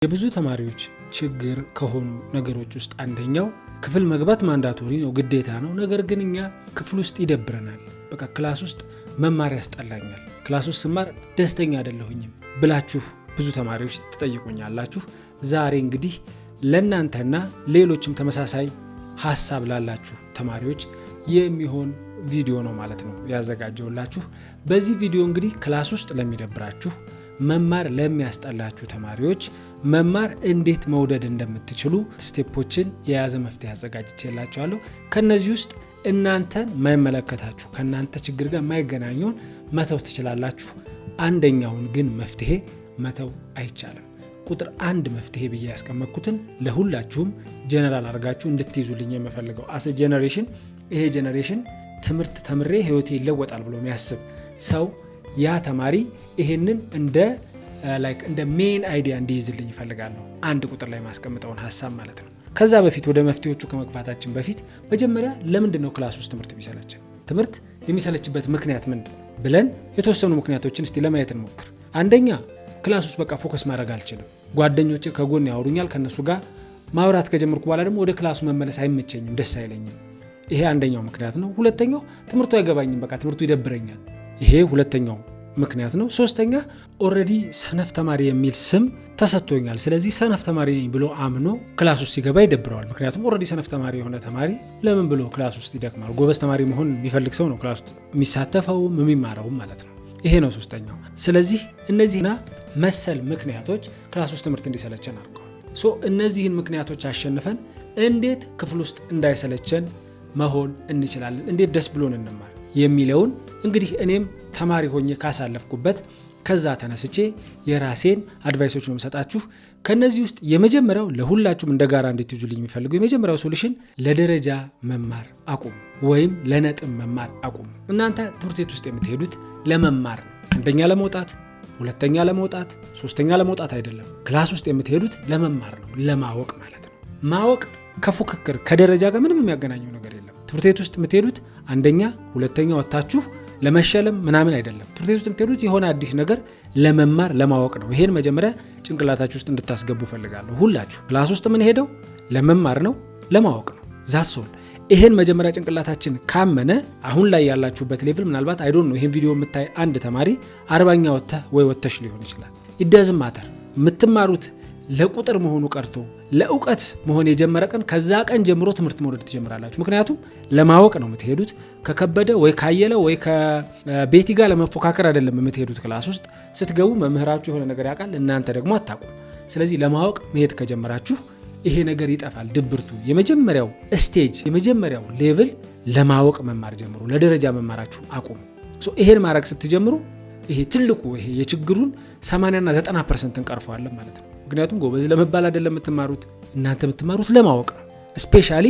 የብዙ ተማሪዎች ችግር ከሆኑ ነገሮች ውስጥ አንደኛው ክፍል መግባት ማንዳቶሪ ነው፣ ግዴታ ነው። ነገር ግን እኛ ክፍል ውስጥ ይደብረናል። በቃ ክላስ ውስጥ መማር ያስጠላኛል፣ ክላስ ውስጥ ስማር ደስተኛ አይደለሁኝም ብላችሁ ብዙ ተማሪዎች ትጠይቁኛላችሁ። ዛሬ እንግዲህ ለእናንተና ሌሎችም ተመሳሳይ ሀሳብ ላላችሁ ተማሪዎች የሚሆን ቪዲዮ ነው ማለት ነው ያዘጋጀውላችሁ። በዚህ ቪዲዮ እንግዲህ ክላስ ውስጥ ለሚደብራችሁ፣ መማር ለሚያስጠላችሁ ተማሪዎች መማር እንዴት መውደድ እንደምትችሉ ስቴፖችን የያዘ መፍትሄ አዘጋጅቼላችኋለሁ። ከነዚህ ውስጥ እናንተን ማይመለከታችሁ ከናንተ ችግር ጋር ማይገናኘውን መተው ትችላላችሁ። አንደኛውን ግን መፍትሄ መተው አይቻልም። ቁጥር 1 መፍትሄ ብዬ ያስቀመጥኩትን ለሁላችሁም ጀነራል አድርጋችሁ እንድትይዙልኝ የምፈልገው አስ ጄነሬሽን፣ ይሄ ጄነሬሽን ትምህርት ተምሬ ህይወቴ ይለወጣል ብሎ የሚያስብ ሰው ያ ተማሪ ይሄንን እንደ ሜን አይዲያ እንዲይዝልኝ ይፈልጋለሁ። 1 ቁጥር ላይ ማስቀምጠውን ሐሳብ ማለት ነው። ከዛ በፊት ወደ መፍትሄዎቹ ከመግባታችን በፊት መጀመሪያ ለምንድን ነው ክላስ ውስጥ ትምህርት የሚሰለችን? ትምህርት የሚሰለችበት ምክንያት ምንድን ብለን የተወሰኑ ምክንያቶችን እስቲ ለማየት እንሞክር። አንደኛ ክላስ ውስጥ በቃ ፎከስ ማድረግ አልችልም። ጓደኞቼ ከጎን ያወሩኛል፣ ከነሱ ጋር ማውራት ከጀመርኩ በኋላ ደግሞ ወደ ክላሱ መመለስ አይመቸኝም፣ ደስ አይለኝም። ይሄ አንደኛው ምክንያት ነው። ሁለተኛው ትምህርቱ አይገባኝም፣ በቃ ትምህርቱ ይደብረኛል። ይሄ ሁለተኛው ምክንያት ነው። ሶስተኛ ኦልሬዲ ሰነፍ ተማሪ የሚል ስም ተሰጥቶኛል፣ ስለዚህ ሰነፍ ተማሪ ነኝ ብሎ አምኖ ክላስ ውስጥ ሲገባ ይደብረዋል። ምክንያቱም ኦልሬዲ ሰነፍ ተማሪ የሆነ ተማሪ ለምን ብሎ ክላስ ውስጥ ይደክማል? ጎበዝ ተማሪ መሆን የሚፈልግ ሰው ነው ክላስ ውስጥ የሚሳተፈውም የሚማረውም ማለት ነው። ይሄ ነው ሶስተኛው። ስለዚህ እነዚህና መሰል ምክንያቶች ክላስ ውስጥ ትምህርት እንዲሰለቸን አድርገዋል። እነዚህን ምክንያቶች አሸንፈን እንዴት ክፍል ውስጥ እንዳይሰለቸን መሆን እንችላለን፣ እንዴት ደስ ብሎን እንማር የሚለውን እንግዲህ እኔም ተማሪ ሆኜ ካሳለፍኩበት ከዛ ተነስቼ የራሴን አድቫይሶች ነው የምሰጣችሁ። ከነዚህ ውስጥ የመጀመሪያው ለሁላችሁም እንደ ጋራ እንድትይዙልኝ የሚፈልገው የመጀመሪያው ሶሉሽን ለደረጃ መማር አቁሙ፣ ወይም ለነጥብ መማር አቁሙ። እናንተ ትምህርት ቤት ውስጥ የምትሄዱት ለመማር ነው። አንደኛ ለመውጣት፣ ሁለተኛ ለመውጣት፣ ሶስተኛ ለመውጣት አይደለም። ክላስ ውስጥ የምትሄዱት ለመማር ነው፣ ለማወቅ ማለት ነው። ማወቅ ከፉክክር ከደረጃ ጋር ምንም የሚያገናኘው ነገር የለም። ትምህርት ቤት ውስጥ የምትሄዱት አንደኛ ሁለተኛ ወጣችሁ ለመሸለም ምናምን አይደለም። ትምህርት ቤት ውስጥ የምትሄዱት የሆነ አዲስ ነገር ለመማር ለማወቅ ነው። ይሄን መጀመሪያ ጭንቅላታችሁ ውስጥ እንድታስገቡ ፈልጋለሁ። ሁላችሁ ክላስ ውስጥ ምን ሄደው ለመማር ነው፣ ለማወቅ ነው። ዛሶል ይሄን መጀመሪያ ጭንቅላታችን ካመነ አሁን ላይ ያላችሁበት ሌቭል ምናልባት አይዶን ነው። ይሄን ቪዲዮ የምታይ አንድ ተማሪ 40ኛ ወጥተህ ወይ ወጥተሽ ሊሆን ይችላል። ኢዳዝም ማተር የምትማሩት ለቁጥር መሆኑ ቀርቶ ለእውቀት መሆን የጀመረ ቀን ከዛ ቀን ጀምሮ ትምህርት መውደድ ትጀምራላችሁ። ምክንያቱም ለማወቅ ነው የምትሄዱት። ከከበደ ወይ ካየለ ወይ ከቤቲ ጋር ለመፎካከር አይደለም የምትሄዱት። ክላስ ውስጥ ስትገቡ መምህራችሁ የሆነ ነገር ያውቃል፣ እናንተ ደግሞ አታውቁም። ስለዚህ ለማወቅ መሄድ ከጀመራችሁ ይሄ ነገር ይጠፋል፣ ድብርቱ። የመጀመሪያው ስቴጅ የመጀመሪያው ሌቭል ለማወቅ መማር ጀምሩ፣ ለደረጃ መማራችሁ አቁሙ። ይሄን ማድረግ ስትጀምሩ ይሄ ትልቁ ይሄ የችግሩን 80 እና 90% እንቀርፈዋለን ማለት ነው። ምክንያቱም ጎበዝ ለመባል አይደለም የምትማሩት፣ እናንተ የምትማሩት ለማወቅ ነው። ስፔሻሊ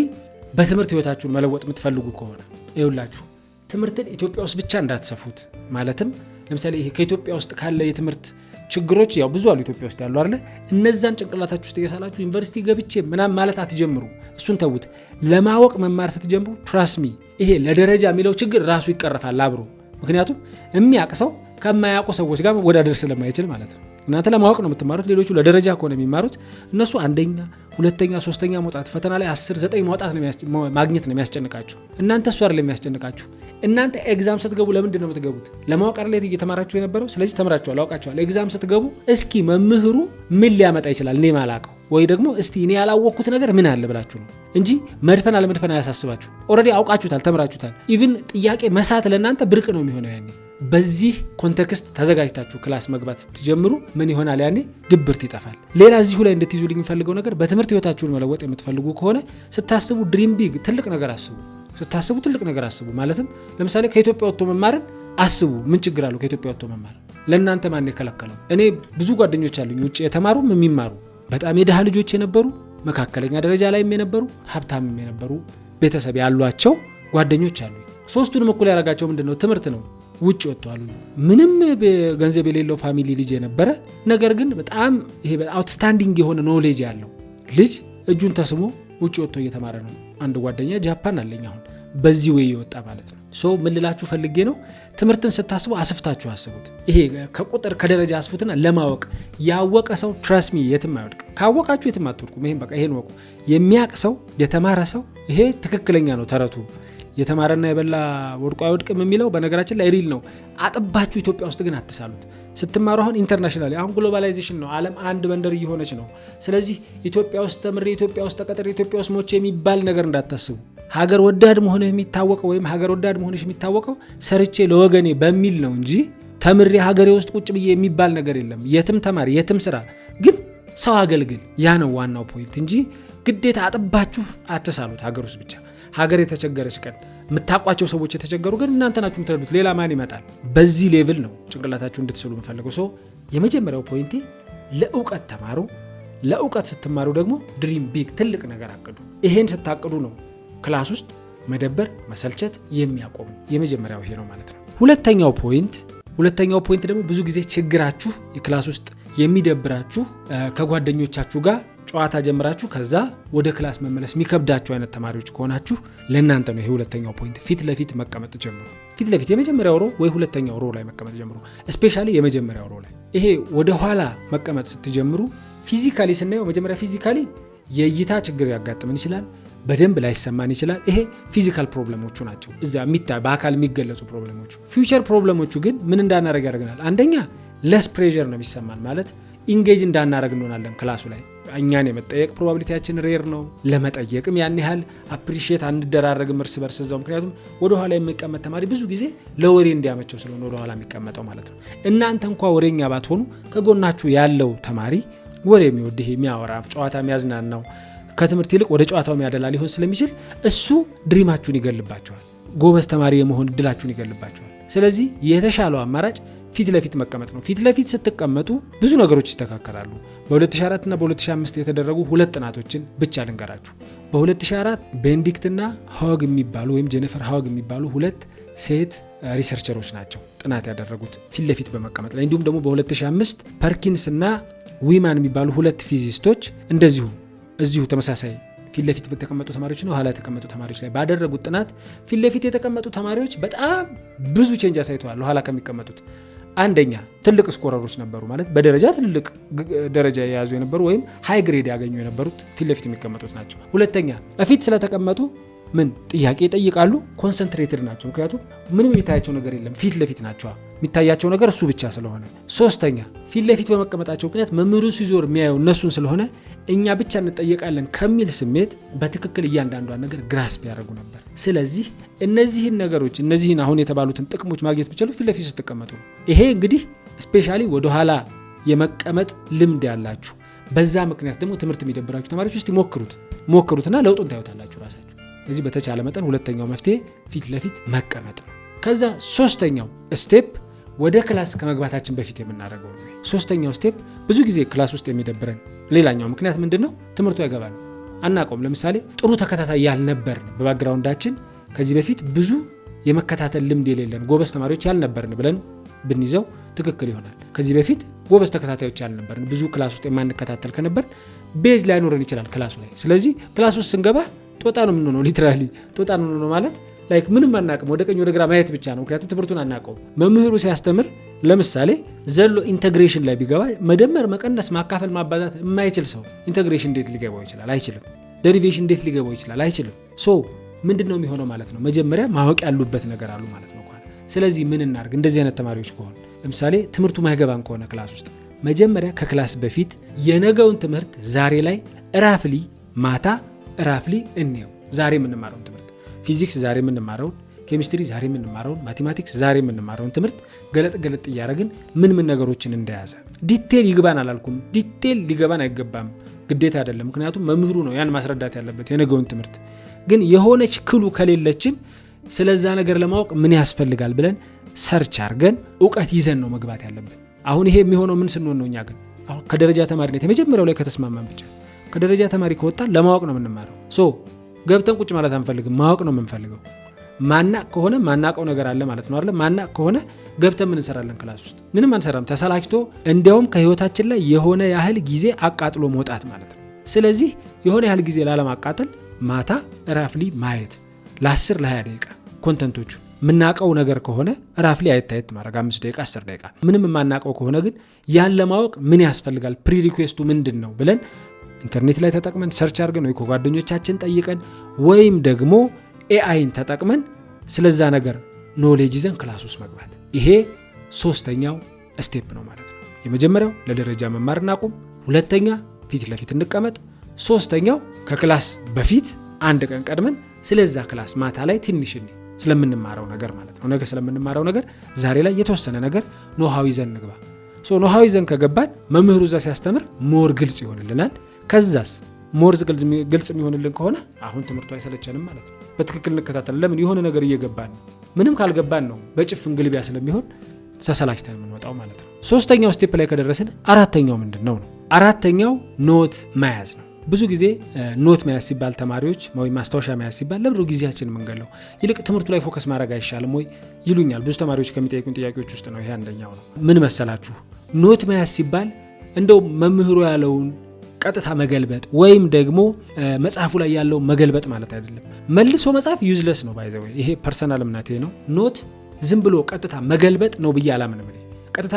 በትምህርት ህይወታችሁን መለወጥ የምትፈልጉ ከሆነ ይኸውላችሁ ትምህርትን ኢትዮጵያ ውስጥ ብቻ እንዳትሰፉት። ማለትም ለምሳሌ ይሄ ከኢትዮጵያ ውስጥ ካለ የትምህርት ችግሮች ያው ብዙ አሉ ኢትዮጵያ ውስጥ ያሉ አይደል? እነዛን ጭንቅላታችሁ ውስጥ እየሳላችሁ ዩኒቨርሲቲ ገብቼ ምናምን ማለት አትጀምሩ። እሱን ተውት። ለማወቅ መማር ስትጀምሩ ትራስሚ ይሄ ለደረጃ የሚለው ችግር ራሱ ይቀርፋል አብሮ። ምክንያቱም የሚያውቅ ሰው ከማያውቁ ሰዎች ጋር መወዳደር ስለማይችል ማለት ነው። እናንተ ለማወቅ ነው የምትማሩት፣ ሌሎቹ ለደረጃ ከሆነ የሚማሩት እነሱ አንደኛ፣ ሁለተኛ፣ ሶስተኛ መውጣት ፈተና ላይ 10፣ 9 መውጣት ማግኘት ነው የሚያስጨንቃችሁ። እናንተ እሱ አይደለም የሚያስጨንቃችሁ። እናንተ ኤግዛም ስትገቡ ለምንድን ነው የምትገቡት? ለማወቅ አይደል እየተማራችሁ የነበረው? ስለዚህ ተምራችኋል፣ አውቃችኋል። ኤግዛም ስትገቡ እስኪ መምህሩ ምን ሊያመጣ ይችላል እኔ ማላውቀው፣ ወይ ደግሞ እስቲ እኔ ያላወቅኩት ነገር ምን አለ ብላችሁ ነው እንጂ መድፈን አለመድፈን አያሳስባችሁ። ኦልሬዲ አውቃችሁታል፣ ተምራችሁታል። ኢቭን ጥያቄ መሳት ለእናንተ ብርቅ ነው የሚሆነው ያኔ። በዚህ ኮንቴክስት ተዘጋጅታችሁ ክላስ መግባት ስትጀምሩ ምን ይሆናል? ያኔ ድብርት ይጠፋል። ሌላ እዚሁ ላይ እንድትይዙልኝ የሚፈልገው ነገር በትምህርት ህይወታችሁን መለወጥ የምትፈልጉ ከሆነ ስታስቡ ድሪም ቢግ፣ ትልቅ ነገር አስቡ። ስታስቡ ትልቅ ነገር አስቡ። ማለትም ለምሳሌ ከኢትዮጵያ ወጥቶ መማርን አስቡ። ምን ችግር አለው ከኢትዮጵያ ወጥቶ መማር? ለእናንተ ማን የከለከለው? እኔ ብዙ ጓደኞች አሉኝ ውጭ የተማሩም የሚማሩ፣ በጣም የድሃ ልጆች የነበሩ፣ መካከለኛ ደረጃ ላይም የነበሩ፣ ሀብታምም የነበሩ ቤተሰብ ያሏቸው ጓደኞች አሉኝ። ሶስቱንም እኩል ያደረጋቸው ምንድነው? ትምህርት ነው። ውጭ ወጥቷል። ምንም ገንዘብ የሌለው ፋሚሊ ልጅ የነበረ ነገር ግን በጣም ይሄ አውትስታንዲንግ የሆነ ኖሌጅ ያለው ልጅ እጁን ተስሞ ውጭ ወጥቶ እየተማረ ነው። አንድ ጓደኛ ጃፓን አለኝ። አሁን በዚህ ወይ ይወጣ ማለት ነው። ሶ ምን ልላችሁ ፈልጌ ነው ትምህርትን ስታስቡ አስፍታችሁ አስቡት። ይሄ ከቁጥር ከደረጃ አስፉትና ለማወቅ ያወቀ ሰው ትረስት ሚ የትም አይወድቅ። ካወቃችሁ የትም አትወድቁም። ይሄን በቃ ይሄን ወቁ። የሚያቅ ሰው የተማረ ሰው ይሄ ትክክለኛ ነው ተረቱ። የተማረና የበላ ወድቆ አይወድቅም የሚለው በነገራችን ላይ ሪል ነው። አጥባችሁ ኢትዮጵያ ውስጥ ግን አትሳሉት። ስትማሩ አሁን ኢንተርናሽናል አሁን ግሎባላይዜሽን ነው። ዓለም አንድ መንደር እየሆነች ነው። ስለዚህ ኢትዮጵያ ውስጥ ተምሬ ኢትዮጵያ ውስጥ ተቀጥሬ ኢትዮጵያ ውስጥ ሞቼ የሚባል ነገር እንዳታስቡ። ሀገር ወዳድ መሆንህ የሚታወቀው ወይም ሀገር ወዳድ መሆንሽ የሚታወቀው ሰርቼ ለወገኔ በሚል ነው እንጂ ተምሬ ሀገሬ ውስጥ ቁጭ ብዬ የሚባል ነገር የለም። የትም ተማሪ የትም ስራ ግን ሰው አገልግል። ያ ነው ዋናው ፖይንት እንጂ ግዴታ አጥባችሁ አትሳሉት ሀገር ውስጥ ብቻ። ሀገር የተቸገረች ቀን የምታቋቸው ሰዎች የተቸገሩ ግን እናንተ ናችሁ የምትረዱት። ሌላ ማን ይመጣል? በዚህ ሌቭል ነው ጭንቅላታችሁ እንድትስሉ የምፈልገው። ሰው የመጀመሪያው ፖይንቴ ለእውቀት ተማሩ። ለእውቀት ስትማሩ ደግሞ ድሪም ቢግ ትልቅ ነገር አቅዱ። ይሄን ስታቅዱ ነው ክላስ ውስጥ መደበር መሰልቸት የሚያቆሙ። የመጀመሪያው ይሄ ነው ማለት ነው። ሁለተኛው ፖይንት ደግሞ ብዙ ጊዜ ችግራችሁ የክላስ ውስጥ የሚደብራችሁ ከጓደኞቻችሁ ጋር ጨዋታ ጀምራችሁ ከዛ ወደ ክላስ መመለስ የሚከብዳችሁ አይነት ተማሪዎች ከሆናችሁ ለእናንተ ነው ይሄ ሁለተኛው ፖይንት። ፊት ለፊት መቀመጥ ጀምሩ። ፊት ለፊት የመጀመሪያው ሮ ወይ ሁለተኛው ሮ ላይ መቀመጥ ጀምሩ። ስፔሻሊ የመጀመሪያው ሮ ላይ ይሄ ወደ ኋላ መቀመጥ ስትጀምሩ ፊዚካሊ ስናየው መጀመሪያ ፊዚካሊ የእይታ ችግር ያጋጥመን ይችላል። በደንብ ላይሰማን ይችላል። ይሄ ፊዚካል ፕሮብለሞቹ ናቸው፣ እዛ በአካል የሚገለጹ ፕሮብለሞቹ። ፊውቸር ፕሮብለሞቹ ግን ምን እንዳናረግ ያደርገናል? አንደኛ ለስ ፕሬዠር ነው የሚሰማን፣ ማለት ኢንጌጅ እንዳናረግ እንሆናለን ክላሱ ላይ። እኛን የመጠየቅ ፕሮባቢሊቲያችን ሬር ነው። ለመጠየቅም ያን ያህል አፕሪሺየት አንደራረግም እርስ በርስ እዛው። ምክንያቱም ወደ ኋላ የሚቀመጥ ተማሪ ብዙ ጊዜ ለወሬ እንዲያመቸው ስለሆነ ወደ ኋላ የሚቀመጠው ማለት ነው። እናንተ እንኳ ወሬኛ ባትሆኑ ከጎናችሁ ያለው ተማሪ ወሬ የሚወድ ይሄ የሚያወራ ጨዋታ የሚያዝናናው ከትምህርት ይልቅ ወደ ጨዋታው የሚያደላ ሊሆን ስለሚችል እሱ ድሪማችሁን ይገልባቸዋል። ጎበዝ ተማሪ የመሆን እድላችሁን ይገልባቸዋል። ስለዚህ የተሻለው አማራጭ ፊት ለፊት መቀመጥ ነው። ፊት ለፊት ስትቀመጡ ብዙ ነገሮች ይስተካከላሉ። በ2004 እና በ2005 የተደረጉ ሁለት ጥናቶችን ብቻ ልንገራችሁ። በ2004 ቤንዲክትና ሃውግ የሚባሉ ወይም ጄኒፈር ሃውግ የሚባሉ ሁለት ሴት ሪሰርቸሮች ናቸው ጥናት ያደረጉት ፊት ለፊት በመቀመጥ ላይ። እንዲሁም ደግሞ በ2005 ፐርኪንስ እና ዊማን የሚባሉ ሁለት ፊዚስቶች እንደዚሁ እዚሁ ተመሳሳይ ፊት ለፊት በተቀመጡ ተማሪዎች ነው ኋላ የተቀመጡ ተማሪዎች ላይ ባደረጉት ጥናት ፊት ለፊት የተቀመጡ ተማሪዎች በጣም ብዙ ቼንጅ አሳይተዋል ኋላ ከሚቀመጡት። አንደኛ ትልቅ ስኮረሮች ነበሩ፣ ማለት በደረጃ ትልቅ ደረጃ የያዙ የነበሩ ወይም ሃይ ግሬድ ያገኙ የነበሩት ፊት ለፊት የሚቀመጡት ናቸው። ሁለተኛ በፊት ስለተቀመጡ ምን ጥያቄ ይጠይቃሉ፣ ኮንሰንትሬትድ ናቸው። ምክንያቱም ምንም የሚታያቸው ነገር የለም፣ ፊት ለፊት ናቸው፣ የሚታያቸው ነገር እሱ ብቻ ስለሆነ። ሶስተኛ ፊት ለፊት በመቀመጣቸው ምክንያት መምህሩ ሲዞር የሚያየው እነሱን ስለሆነ እኛ ብቻ እንጠየቃለን ከሚል ስሜት በትክክል እያንዳንዷን ነገር ግራስፕ ያደርጉ ነበር። ስለዚህ እነዚህን ነገሮች እነዚህን አሁን የተባሉትን ጥቅሞች ማግኘት ብቻሉ ፊት ለፊት ስትቀመጡ ነው። ይሄ እንግዲህ ስፔሻሊ ወደኋላ የመቀመጥ ልምድ ያላችሁ፣ በዛ ምክንያት ደግሞ ትምህርት የሚደብራችሁ ተማሪዎች ውስጥ ሞክሩትና ለውጡን ታዩታላችሁ ራሳችሁ። ስለዚህ በተቻለ መጠን ሁለተኛው መፍትሄ ፊት ለፊት መቀመጥ ነው። ከዛ ሶስተኛው ስቴፕ ወደ ክላስ ከመግባታችን በፊት የምናደርገው ነው። ሶስተኛው ስቴፕ ብዙ ጊዜ ክላስ ውስጥ የሚደብረን ሌላኛው ምክንያት ምንድነው? ትምህርቱ አይገባን አናውቀውም። ለምሳሌ ጥሩ ተከታታይ ያልነበርን በባክግራውንዳችን ከዚህ በፊት ብዙ የመከታተል ልምድ የሌለን ጎበዝ ተማሪዎች ያልነበርን ብለን ብንይዘው ትክክል ይሆናል። ከዚህ በፊት ጎበዝ ተከታታዮች ያልነበርን ብዙ ክላስ ውስጥ የማንከታተል ከነበር ቤዝ ላይኖረን ይችላል ክላሱ ላይ። ስለዚህ ክላስ ውስጥ ስንገባ ጦጣ ነው የምንሆነው። ሊትራሊ ጦጣ ነው የምንሆነው ማለት ላይክ ምንም አናውቅም፣ ወደ ቀኝ ወደ ግራ ማየት ብቻ ነው። ምክንያቱም ትምህርቱን አናውቀው። መምህሩ ሲያስተምር ለምሳሌ ዘሎ ኢንተግሬሽን ላይ ቢገባ መደመር፣ መቀነስ፣ ማካፈል፣ ማባዛት የማይችል ሰው ኢንተግሬሽን እንዴት ሊገባው ይችላል? አይችልም። ዴሪቬሽን እንዴት ሊገባው ይችላል? አይችልም። ሶ ምንድነው የሚሆነው ማለት ነው? መጀመሪያ ማወቅ ያሉበት ነገር አሉ ማለት ነው። ስለዚህ ምን እናርግ? እንደዚህ አይነት ተማሪዎች ከሆኑ ለምሳሌ ትምህርቱ ማይገባን ከሆነ ክላስ ውስጥ መጀመሪያ ከክላስ በፊት የነገውን ትምህርት ዛሬ ላይ ራፍሊ ማታ ራፍሊ እንየው። ዛሬ የምንማረውን ትምህርት ፊዚክስ ዛሬ የምንማረውን፣ ኬሚስትሪ ዛሬ የምንማረውን፣ ማቴማቲክስ ዛሬ የምንማረውን ትምህርት ገለጥ እያደረግን ምን ነገሮችን እንደያዘ ዲቴል ይግባን አላልኩም። ዲቴል ሊገባን አይገባም፣ ግዴታ አይደለም። ምክንያቱም መምህሩ ነው ያን ማስረዳት ያለበት የነገውን ትምህርት። ግን የሆነች ክሉ ከሌለችን ስለዛ ነገር ለማወቅ ምን ያስፈልጋል ብለን ሰርች አድርገን እውቀት ይዘን ነው መግባት ያለብን። አሁን ይሄ የሚሆነው ምን ስንሆን ነው? እኛ ግን አሁን ከደረጃ ተማሪነት የመጀመሪያው ላይ ከተስማማን ብቻ ከደረጃ ተማሪ ከወጣን ለማወቅ ነው የምንማረው። ሶ ገብተን ቁጭ ማለት አንፈልግም፣ ማወቅ ነው የምንፈልገው። ማናቅ ከሆነ ማናቀው ነገር አለ ማለት ነው አይደል? ማናቅ ከሆነ ገብተን ምን እንሰራለን? ክላስ ውስጥ ምንም አንሰራም፣ ተሰላችቶ እንዲያውም ከህይወታችን ላይ የሆነ ያህል ጊዜ አቃጥሎ መውጣት ማለት ነው። ስለዚህ የሆነ ያህል ጊዜ ላለማቃጠል ማታ ራፍሊ ማየት፣ ለ10 ለ20 ደቂቃ ኮንተንቶቹ ምናቀው ነገር ከሆነ ራፍሊ አይታየት ማድረግ 5 ደቂቃ 10 ደቂቃ ምንም ማናቀው ከሆነ ግን ያን ለማወቅ ምን ያስፈልጋል ፕሪሪኩዌስቱ ምንድነው ብለን ኢንተርኔት ላይ ተጠቅመን ሰርች አድርገን ወይ ከጓደኞቻችን ጠይቀን ወይም ደግሞ ኤአይን ተጠቅመን ስለዛ ነገር ኖሌጅ ይዘን ክላስ ውስጥ መግባት ይሄ ሶስተኛው ስቴፕ ነው ማለት ነው። የመጀመሪያው ለደረጃ መማር እናቁም፣ ሁለተኛ ፊት ለፊት እንቀመጥ፣ ሶስተኛው ከክላስ በፊት አንድ ቀን ቀድመን ስለዛ ክላስ ማታ ላይ ትንሽ ስለምንማረው ነገር ማለት ነው ነገ ስለምንማረው ነገር ዛሬ ላይ የተወሰነ ነገር ኖሃው ይዘን እንግባ። ኖሃው ይዘን ከገባን መምህሩ እዛ ሲያስተምር ሞር ግልጽ ይሆንልናል። ከዛስ ሞር ግልጽ የሚሆንልን ከሆነ አሁን ትምህርቱ አይሰለቸንም ማለት ነው። በትክክል እንከታተል። ለምን የሆነ ነገር እየገባን ነው። ምንም ካልገባን ነው በጭፍን ግልቢያ ስለሚሆን ተሰላችተን የምንወጣው ማለት ነው። ሶስተኛው ስቴፕ ላይ ከደረስን አራተኛው ምንድነው ነው? አራተኛው ኖት መያዝ ነው። ብዙ ጊዜ ኖት መያዝ ሲባል ተማሪዎች ወይ ማስታወሻ መያዝ ሲባል ለብሩ ጊዜያችንን መንገለው ይልቅ ትምህርቱ ላይ ፎከስ ማድረግ አይሻልም ወይ ይሉኛል ብዙ ተማሪዎች ከሚጠይቁን ጥያቄዎች ውስጥ ነው ይሄ አንደኛው ነው። ምን መሰላችሁ? ኖት መያዝ ሲባል እንደው መምህሩ ያለውን ቀጥታ መገልበጥ ወይም ደግሞ መጽሐፉ ላይ ያለው መገልበጥ ማለት አይደለም። መልሶ መጽሐፍ ዩዝለስ ነው ባይዘው ይሄ ፐርሰናል እምነቴ ነው። ኖት ዝም ብሎ ቀጥታ መገልበጥ ነው ብዬ አላምንም። ቀጥታ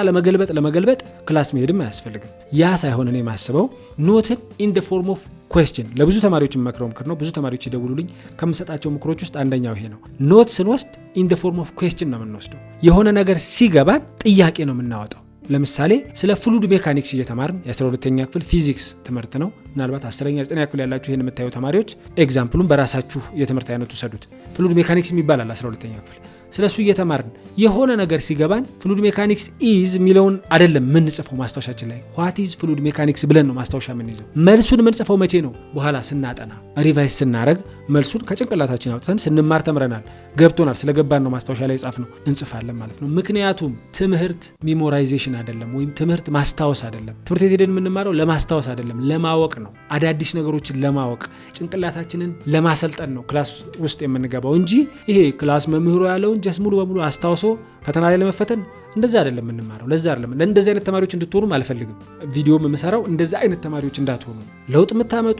ለመገልበጥ ክላስ መሄድም አያስፈልግም። ያ ሳይሆን እኔ ማስበው ኖትን ኢን ዘ ፎርም ኦፍ ኩዌስችን ለብዙ ተማሪዎች የምመክረው ምክር ነው። ብዙ ተማሪዎች ይደውሉልኝ ከምሰጣቸው ምክሮች ውስጥ አንደኛው ይሄ ነው። ኖት ስንወስድ ኢን ዘ ፎርም ኦፍ ኩዌስችን ነው የምንወስደው። የሆነ ነገር ሲገባን ጥያቄ ነው የምናወጣው። ለምሳሌ ስለ ፍሉድ ሜካኒክስ እየተማርን የ12ኛ ክፍል ፊዚክስ ትምህርት ነው። ምናልባት 10ኛ 9ኛ ክፍል ያላችሁ ይሄን የምታዩ ተማሪዎች ኤግዛምፕሉን በራሳችሁ የትምህርት አይነቱ ሰዱት። ፍሉድ ሜካኒክስ የሚባል አለ 12ኛ ክፍል። ስለሱ እየተማርን የሆነ ነገር ሲገባን ፍሉድ ሜካኒክስ ኢዝ የሚለውን አይደለም ምን ጽፈው ማስታወሻችን ላይ ዋት ኢዝ ፍሉድ ሜካኒክስ ብለን ነው ማስታወሻ ምን ይዘው። መልሱን ምን ጽፈው መቼ ነው? በኋላ ስናጠና ሪቫይስ ስናረግ መልሱን ከጭንቅላታችን አውጥተን ስንማር ተምረናል፣ ገብቶናል፣ ስለገባን ነው ማስታወሻ ላይ ጻፍ ነው እንጽፋለን ማለት ነው። ምክንያቱም ትምህርት ሜሞራይዜሽን አይደለም ወይም ትምህርት ማስታወስ አይደለም። ትምህርት ቤት ሄደን የምንማረው ለማስታወስ አይደለም ለማወቅ ነው። አዳዲስ ነገሮችን ለማወቅ ጭንቅላታችንን ለማሰልጠን ነው ክላስ ውስጥ የምንገባው እንጂ ይሄ ክላስ መምህሩ ያለውን ጀስ ሙሉ በሙሉ አስታውሶ ፈተና ላይ ለመፈተን እንደዛ አይደለም የምንማረው። ለዛ አይደለም ለእንደዚህ አይነት ተማሪዎች እንድትሆኑ አልፈልግም። ቪዲዮም የምሰራው እንደዛ አይነት ተማሪዎች እንዳትሆኑ። ለውጥ የምታመጡ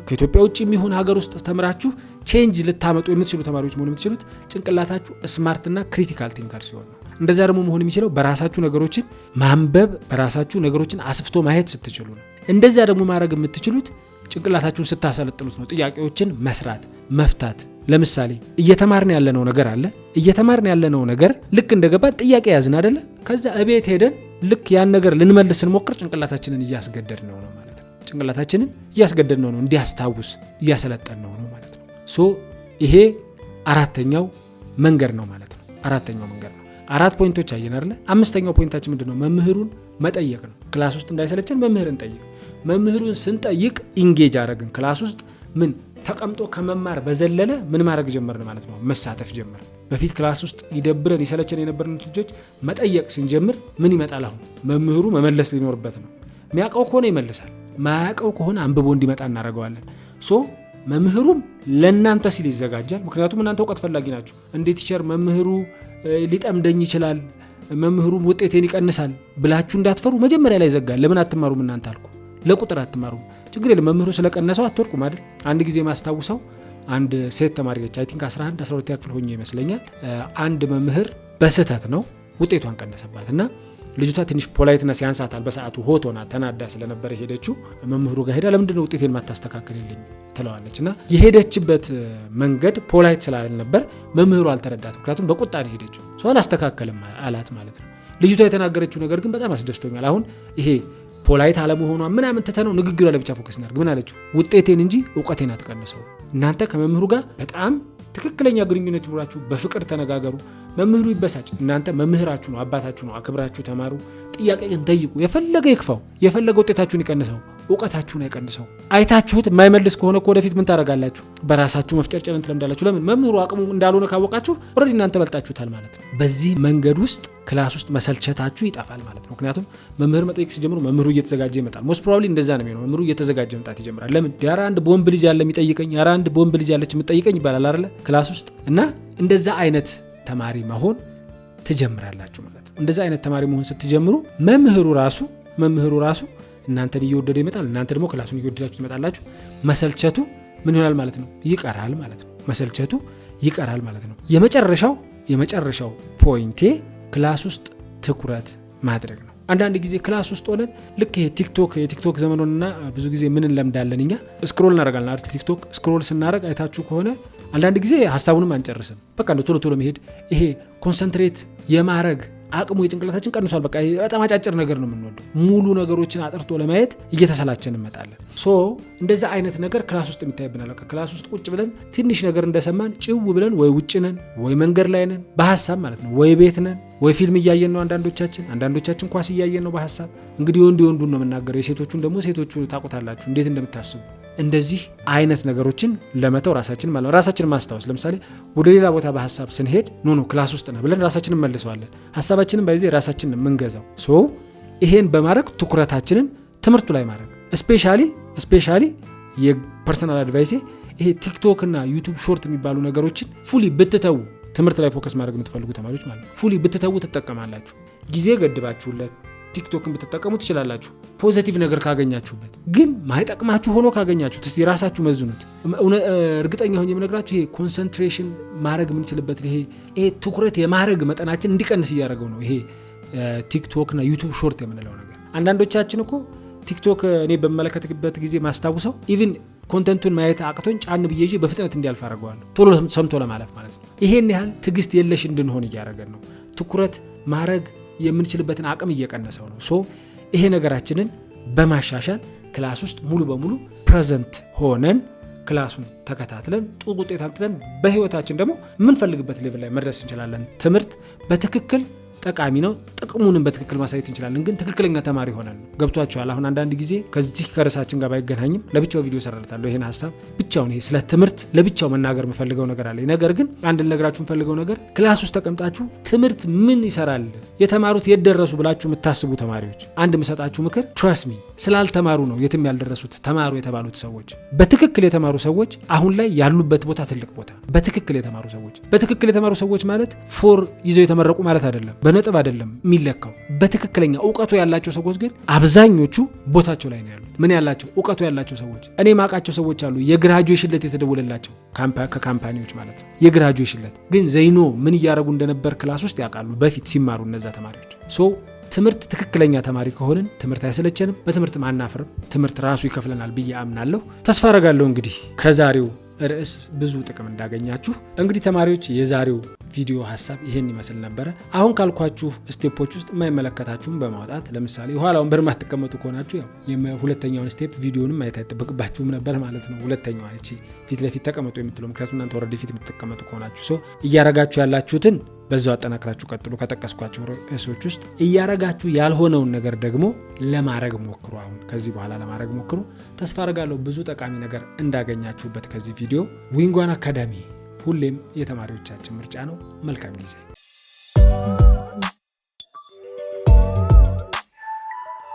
ከኢትዮጵያ ውጭ የሚሆን ሀገር ውስጥ ተምራችሁ ቼንጅ ልታመጡ የምትችሉ ተማሪዎች መሆን የምትችሉት ጭንቅላታችሁ ስማርትና ክሪቲካል ቲንከር ሲሆን ነው። እንደዛ ደግሞ መሆን የሚችለው በራሳችሁ ነገሮችን ማንበብ፣ በራሳችሁ ነገሮችን አስፍቶ ማየት ስትችሉ ነው። እንደዛ ደግሞ ማድረግ የምትችሉት ጭንቅላታችሁን ስታሰለጥኑት ነው። ጥያቄዎችን መስራት፣ መፍታት። ለምሳሌ እየተማርን ያለነው ነገር አለ። እየተማርን ያለነው ነገር ልክ እንደገባን ጥያቄ ያዝን አይደለ? ከዛ እቤት ሄደን ልክ ያን ነገር ልንመልስ ስንሞክር ጭንቅላታችንን እያስገደድነው ነው ማለት ነው። ጭንቅላታችንን እያስገደድነው ነው እንዲያስታውስ እያሰለጠንነው ነው ማለት ነው። ይሄ አራተኛው መንገድ ነው ማለት ነው። አራተኛው መንገድ ነው። 4 ፖይንቶች አየን አይደለ? አምስተኛው ፖይንታችን ምንድነው? መምህሩን መጠየቅ ነው። ክላስ ውስጥ እንዳይሰለቸን መምህርን ጠይቅ። መምህሩን ስንጠይቅ ኢንጌጅ አደረግን። ክላስ ውስጥ ምን ተቀምጦ ከመማር በዘለለ ምን ማድረግ ጀመርን ማለት ነው? መሳተፍ ጀመርን። በፊት ክላስ ውስጥ ይደብረን ይሰለቸን የነበርን ልጆች መጠየቅ ስንጀምር ምን ይመጣል? አሁን መምህሩ መመለስ ሊኖርበት ነው። የሚያውቀው ከሆነ ይመልሳል፣ ማያውቀው ከሆነ አንብቦ እንዲመጣ እናደርገዋለን። መምህሩም ለእናንተ ሲል ይዘጋጃል። ምክንያቱም እናንተ እውቀት ፈላጊ ናችሁ። እንደ ቲቸር መምህሩ ሊጠምደኝ ይችላል፣ መምህሩም ውጤቴን ይቀንሳል ብላችሁ እንዳትፈሩ መጀመሪያ ላይ ይዘጋል። ለምን አትማሩም እናንተ አልኩ። ለቁጥር አትማሩም፣ ችግር የለም። መምህሩ ስለቀነሰው አትወርቁም አይደል? አንድ ጊዜ ማስታውሰው አንድ ሴት ተማሪ ነች። አይ ቲንክ 11 12 ክፍል ሆኜ ይመስለኛል። አንድ መምህር በስህተት ነው ውጤቷን ቀነሰባት እና ልጅቷ ትንሽ ፖላይትነስ ያንሳታል። በሰዓቱ ሆት ሆና ተናዳ ስለነበረ ሄደችው መምህሩ ጋር ሄዳ ለምንድን ነው ውጤቴን ማታስተካክልልኝ ትለዋለች። እና የሄደችበት መንገድ ፖላይት ስላልነበር መምህሩ አልተረዳትም። ምክንያቱም በቁጣ ነው ሄደችው። ሰው አላስተካከልም አላት ማለት ነው። ልጅቷ የተናገረችው ነገር ግን በጣም አስደስቶኛል። አሁን ይሄ ፖላይት አለመሆኗ ምናምን ትተነው ንግግሯ ላይ ብቻ ፎከስ እናድርግ። ምን አለችው? ውጤቴን እንጂ እውቀቴን አትቀንሰው። እናንተ ከመምህሩ ጋር በጣም ትክክለኛ ግንኙነት ይኖራችሁ፣ በፍቅር ተነጋገሩ። መምህሩ ይበሳጭ፣ እናንተ መምህራችሁ ነው፣ አባታችሁ ነው፣ አክብራችሁ ተማሩ። ጥያቄ ግን ጠይቁ። የፈለገ ይክፋው፣ የፈለገ ውጤታችሁን ይቀንሰው፣ እውቀታችሁን አይቀንሰው። አይታችሁት የማይመልስ ከሆነ ወደፊት ምን ታደርጋላችሁ? በራሳችሁ መፍጨርጨርን ትለምዳላችሁ። ለምን? መምህሩ አቅሙ እንዳልሆነ ካወቃችሁ ኦልሬዲ እናንተ በልጣችሁታል ማለት ነው። በዚህ መንገድ ውስጥ ክላስ ውስጥ መሰልቸታችሁ ይጠፋል ማለት ነው። ምክንያቱም መምህር መጠየቅ ሲጀምሩ መምህሩ እየተዘጋጀ ይመጣል። ሞስት ፕሮባብሊ እንደዛ ነው የሚሆነው። መምህሩ እየተዘጋጀ መምጣት ይጀምራል። ለምን? ዳራ አንድ ቦምብ ልጅ ያለ የሚጠይቀኝ፣ ዳራ አንድ ቦምብ ልጅ ያለች የምትጠይቀኝ ይባላል አይደለ? ክላስ ውስጥ እና እንደዛ አይነት ተማሪ መሆን ትጀምራላችሁ ማለት ነው። እንደዛ አይነት ተማሪ መሆን ስትጀምሩ መምህሩ ራሱ እናንተን እየወደደ ይመጣል። እናንተ ደግሞ ክላሱን እየወደዳችሁ ትመጣላችሁ። መሰልቸቱ ምን ይሆናል ማለት ነው? ይቀራል ማለት ነው። መሰልቸቱ ይቀራል ማለት ነው። የመጨረሻው ፖይንቴ ክላስ ውስጥ ትኩረት ማድረግ ነው። አንዳንድ ጊዜ ክላስ ውስጥ ሆነን ልክ የቲክቶክ ዘመኑና ብዙ ጊዜ ምን እንለምዳለን እኛ ስክሮል እናደርጋለን አይደል? ቲክቶክ ስክሮል ስናደርግ አይታችሁ ከሆነ አንዳንድ ጊዜ ሐሳቡንም አንጨርስም። በቃ ቶሎ መሄድ ይሄ ኮንሰንትሬት የማድረግ አቅሙ የጭንቅላታችን ቀንሷል። በቃ በጣም አጫጭር ነገር ነው የምንወደው። ሙሉ ነገሮችን አጥርቶ ለማየት እየተሰላቸን እንመጣለን። እንደዛ አይነት ነገር ክላስ ውስጥ የሚታይብናል። በቃ ክላስ ውስጥ ቁጭ ብለን ትንሽ ነገር እንደሰማን ጭው ብለን ወይ ውጭ ነን ወይ መንገድ ላይ ነን በሐሳብ ማለት ነው፣ ወይ ቤት ነን ወይ ፊልም እያየን ነው። አንዳንዶቻችን ኳስ እያየን ነው በሐሳብ። እንግዲህ ወንዱን ነው የምናገረው፣ የሴቶቹን ደግሞ ሴቶቹ ታውቁታላችሁ እንዴት እንደምታስቡ። እንደዚህ አይነት ነገሮችን ለመተው ራሳችንን ማስታወስ። ለምሳሌ ወደ ሌላ ቦታ በሐሳብ ስንሄድ ኖ ክላስ ውስጥ ነው ብለን ራሳችንን መልሰዋለን። ሐሳባችንን በዚህ ራሳችንን የምንገዛው። ይሄን በማድረግ ትኩረታችንን ትምህርቱ ላይ ማድረግ ስፔሻሊ የፐርሰናል አድቫይሴ ይሄ ቲክቶክ እና ዩቲዩብ ሾርት የሚባሉ ነገሮችን ፉሊ ብትተው፣ ትምህርት ላይ ፎከስ ማድረግ የምትፈልጉ ተማሪዎች ማለት ነው፣ ፉሊ ብትተው ትጠቀማላችሁ። ጊዜ ገድባችሁለት ቲክቶክን ብትጠቀሙ ትችላላችሁ፣ ፖዚቲቭ ነገር ካገኛችሁበት። ግን ማይጠቅማችሁ ሆኖ ካገኛችሁት እስቲ ራሳችሁ መዝኑት። እርግጠኛ ሆኜ የምነግራችሁ ይሄ ኮንሰንትሬሽን ማድረግ የምንችልበት ይሄ ትኩረት የማድረግ መጠናችን እንዲቀንስ እያደረገው ነው ይሄ ቲክቶክ እና ዩቲዩብ ሾርት የምንለው ነገር። አንዳንዶቻችን እኮ ቲክቶክ እኔ በመለከትበት ጊዜ ማስታውሰው ኢቭን ኮንተንቱን ማየት አቅቶኝ ጫን ብዬ በፍጥነት እንዲያልፍ አደርገዋለሁ፣ ቶሎ ሰምቶ ለማለፍ ማለት ነው። ይሄን ያህል ትዕግስት የለሽ እንድንሆን እያደረገን ነው። ትኩረት ማድረግ የምንችልበትን አቅም እየቀነሰው ነው። ይሄ ነገራችንን በማሻሻል ክላስ ውስጥ ሙሉ በሙሉ ፕሬዘንት ሆነን ክላሱን ተከታትለን ጥሩ ውጤት አምጥተን በህይወታችን ደግሞ የምንፈልግበት ሌቭል ላይ መድረስ እንችላለን። ትምህርት በትክክል ጠቃሚ ነው። ጥቅሙንም በትክክል ማሳየት እንችላለን። ግን ትክክለኛ ተማሪ ሆነን ነው። ገብቷችኋል? አሁን አንዳንድ ጊዜ ከዚህ ከርዕሳችን ጋር ባይገናኝም ለብቻው ቪዲዮ ሰራለታለሁ። ይሄን ሐሳብ ብቻውን ይሄ ስለ ትምህርት ለብቻው መናገር የምፈልገው ነገር አለ። ነገር ግን አንድ ልነግራችሁ የምፈልገው ነገር ክላስ ውስጥ ተቀምጣችሁ ትምህርት ምን ይሰራል የተማሩት የደረሱ ብላችሁ የምታስቡ ተማሪዎች አንድ የምሰጣችሁ ምክር ትረስት ሚ ስላልተማሩ ነው የትም ያልደረሱት። ተማሩ የተባሉት ሰዎች በትክክል የተማሩ ሰዎች አሁን ላይ ያሉበት ቦታ ትልቅ ቦታ። በትክክል የተማሩ ሰዎች ማለት ፎር ይዘው የተመረቁ ማለት አይደለም፣ በነጥብ አይደለም የሚለካው። በትክክለኛ እውቀቱ ያላቸው ሰዎች ግን አብዛኞቹ ቦታቸው ላይ ነው ያሉት። ምን ያላቸው እውቀቱ ያላቸው ሰዎች እኔ ማቃቸው ሰዎች አሉ፣ የግራጁዌሽን ለት የተደወለላቸው ከካምፓኒዎች ማለት ነው። የግራጁዌሽን ለት ግን ዘይኖ ምን እያደረጉ እንደነበር ክላስ ውስጥ ያውቃሉ በፊት ሲማሩ እነዛ ተማሪዎች። ትምህርት ትክክለኛ ተማሪ ከሆንን ትምህርት አይሰለቸንም፣ በትምህርት ማናፍርም፣ ትምህርት ራሱ ይከፍለናል ብዬ አምናለሁ። ተስፋ አረጋለሁ እንግዲህ ከዛሬው ርዕስ ብዙ ጥቅም እንዳገኛችሁ። እንግዲህ ተማሪዎች የዛሬው ቪዲዮ ሐሳብ ይሄን ይመስል ነበረ። አሁን ካልኳችሁ ስቴፖች ውስጥ የማይመለከታችሁም በማውጣት ለምሳሌ ኋላውን በርማት ተቀመጡ ከሆናችሁ ያው ሁለተኛውን ስቴፕ ቪዲዮንም ማየት አይጠበቅባችሁም ነበር ማለት ነው። ሁለተኛው እቺ ፊት ለፊት ተቀመጡ የምትለው ምክንያቱም እናንተ ኦሬዲ ፊት የምትቀመጡ ከሆናችሁ እያረጋችሁ ያላችሁትን በዛው አጠናክራችሁ ቀጥሉ። ከጠቀስኳቸው ርዕሶች ውስጥ እያረጋችሁ ያልሆነውን ነገር ደግሞ ለማድረግ ሞክሩ። አሁን ከዚህ በኋላ ለማድረግ ሞክሩ። ተስፋ አረጋለሁ ብዙ ጠቃሚ ነገር እንዳገኛችሁበት ከዚህ ቪዲዮ። ዊንግ ዋን አካዳሚ ሁሌም የተማሪዎቻችን ምርጫ ነው። መልካም ጊዜ